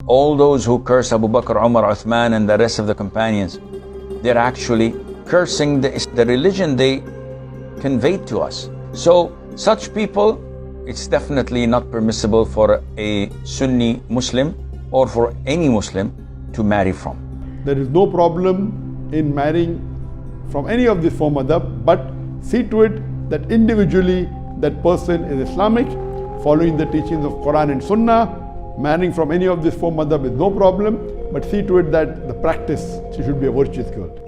All those who curse Abu Bakr, Umar, Uthman and the rest of the companions, they're actually cursing the religion they conveyed to us. So such people, it's definitely not permissible for a Sunni Muslim or for any Muslim to marry from. There is no problem in marrying from any of these four madhab, but see to it that individually that person is Islamic, following the teachings of Quran and Sunnah. Marrying from any of these four madhab is no problem, but see to it that the practice, she should be a virtuous girl.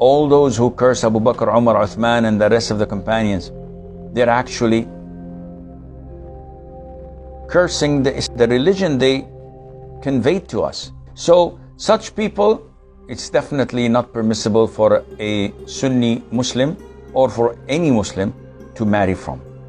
All those who curse Abu Bakr, Umar, Uthman and the rest of the companions, they're actually cursing the religion they conveyed to us. So such people, it's definitely not permissible for a Sunni Muslim or for any Muslim to marry from.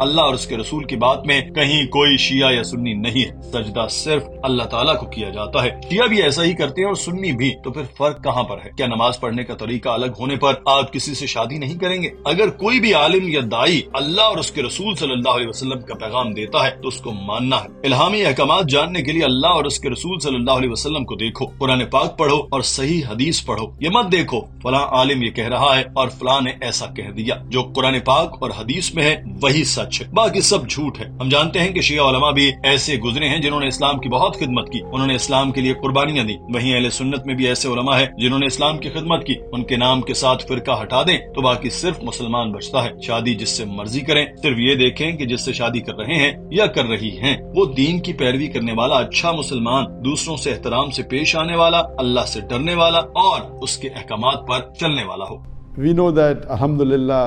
اللہ اور اس کے رسول کی بات میں کہیں کوئی شیعہ یا سنی نہیں ہے، سجدہ صرف اللہ تعالیٰ کو کیا جاتا ہے۔ شیعہ بھی ایسا ہی کرتے ہیں اور سنی بھی، تو پھر فرق کہاں پر ہے؟ کیا نماز پڑھنے کا طریقہ الگ ہونے پر آپ کسی سے شادی نہیں کریں گے؟ اگر کوئی بھی عالم یا داعی اللہ اور اس کے رسول صلی اللہ علیہ وسلم کا پیغام دیتا ہے تو اس کو ماننا ہے۔ الہامی احکامات جاننے کے لیے اللہ اور اس کے رسول صلی اللہ علیہ وسلم کو دیکھو، قرآن پاک پڑھو اور صحیح حدیث پڑھو۔ یہ مت دیکھو فلاں عالم یہ کہہ رہا ہے اور فلاں نے ایسا کہہ دیا۔ جو قرآن پاک اور حدیث میں ہے وہی سچ ہے، باقی سب جھوٹ ہے۔ ہم جانتے ہیں کہ شیعہ علماء بھی ایسے گزرے ہیں جنہوں نے اسلام کی بہت خدمت کی، انہوں نے اسلام کے لیے قربانیاں دی۔ وہیں اہل سنت میں بھی ایسے علماء ہیں جنہوں نے اسلام کی خدمت کی، ان کے نام کے ساتھ فرقہ ہٹا دیں تو باقی صرف مسلمان بچتا ہے۔ شادی جس سے مرضی کریں، صرف یہ دیکھیں کہ جس سے شادی کر رہے ہیں یا کر رہی ہیں وہ دین کی پیروی کرنے والا اچھا مسلمان، دوسروں سے احترام سے پیش آنے والا، اللہ سے ڈرنے والا اور اس کے احکامات پر چلنے والا ہو۔ We know that alhamdulillah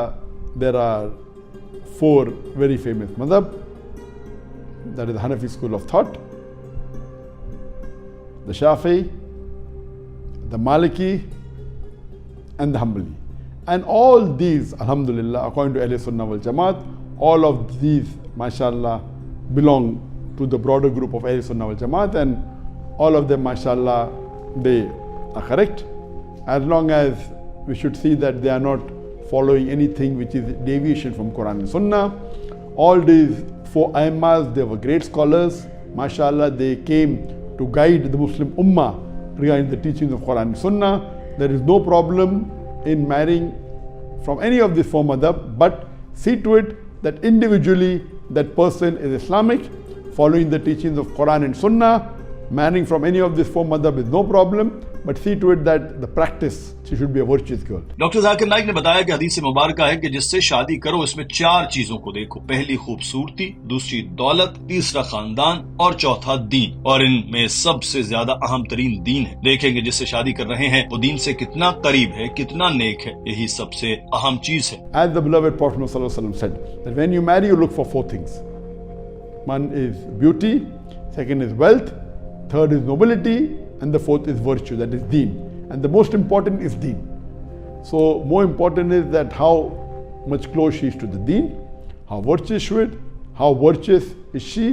there are 4 very famous madhab. That is the Hanafi school of thought, the Shafi'i, the Maliki and the Hanbali. And all these, alhamdulillah, according to Ahl Sunnah wal Jamaat, all of these, mashallah, belong to the broader group of Ahl Sunnah wal Jamaat, and all of them, mashallah, they are correct, as long as we should see that they are not following anything which is deviation from Quran and Sunnah. All these 4 Aimmas, they were great scholars, mashallah, they came to guide the Muslim Ummah regarding the teachings of Quran and Sunnah. There is no problem in marrying from any of these 4 madhab, but see to it that individually that person is Islamic, following the teachings of Quran and Sunnah. Marrying from any of these 4 madhab is no problem, but see to it that the practice, she should be a virtuous girl. Doctor Zakir Naik نے بتایا کہ حدیث مبارکہ ہے کہ جس سے شادی کرو اس میں 4 چیزوں کو دیکھو، پہلی خوبصورتی، دوسری دولت، تیسرا خاندان اور چوتھا دین، اور ان میں سب سے زیادہ اہم ترین دین ہے۔ دیکھیں کہ جس سے شادی کر رہے ہیں وہ دین سے کتنا قریب ہے، کتنا نیک ہے، یہی سب سے اہم چیز ہے۔ As the beloved Prophet sallallahu alaihi wasallam said, that when you marry you look for 4 things. One is beauty, second is wealth, third is nobility, and the 4th is virtue, that is deen. And the most important is deen. So more important is that how much close she is to the deen, how virtuous she is, how virtuous is she.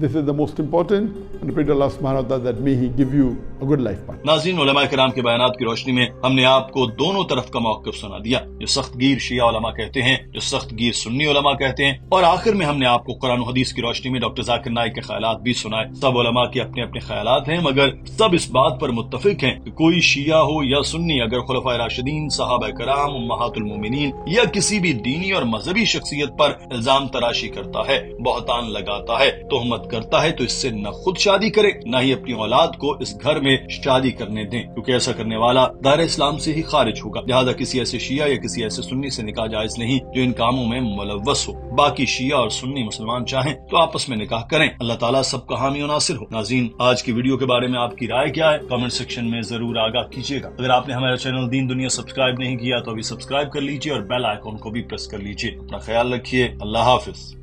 This is the most important, and I pray to Allah subhanahu wa ta'ala that may He give you a good life partner. ناظرین، علماء کرام کے بیانات کی روشنی میں ہم نے آپ کو دونوں طرف کا موقف سنا دیا، جو سخت گیر شیعہ علماء کہتے ہیں، جو سخت گیر سنی علماء کہتے ہیں، اور آخر میں ہم نے آپ کو قرآن و حدیث کی روشنی میں ڈاکٹر ذاکر نائک کے خیالات بھی سنائے۔ سب علماء کے اپنے اپنے خیالات ہیں، مگر سب اس بات پر متفق ہیں کہ کوئی شیعہ ہو یا سنی اگر خلفائے راشدین، صحابہ کرام، امہات المومنین یا کسی بھی دینی اور مذہبی شخصیت پر الزام تراشی کرتا ہے، بہتان لگاتا ہے، تہمت کرتا ہے، تو اس سے نہ خود شادی کرے نہ ہی اپنی اولاد کو اس گھر میں شادی کرنے دیں، کیونکہ ایسا کرنے والا دائرہ اسلام سے ہی خارج ہوگا۔ لہذا کسی ایسے شیعہ یا کسی ایسے سنی سے نکاح جائز نہیں جو ان کاموں میں ملوث ہو۔ باقی شیعہ اور سنی مسلمان چاہیں تو آپس میں نکاح کریں، اللہ تعالیٰ سب کا حامی و ناصر ہو۔ ناظرین، آج کی ویڈیو کے بارے میں آپ کی رائے کیا ہے؟ کمنٹ سیکشن میں ضرور آگاہ کیجیے گا۔ اگر آپ نے ہمارا چینل دین دنیا سبسکرائب نہیں کیا تو ابھی سبسکرائب کر لیجیے اور بیل آئیکن کو بھی پریس کر لیجیے۔ اپنا خیال رکھیے، اللہ حافظ۔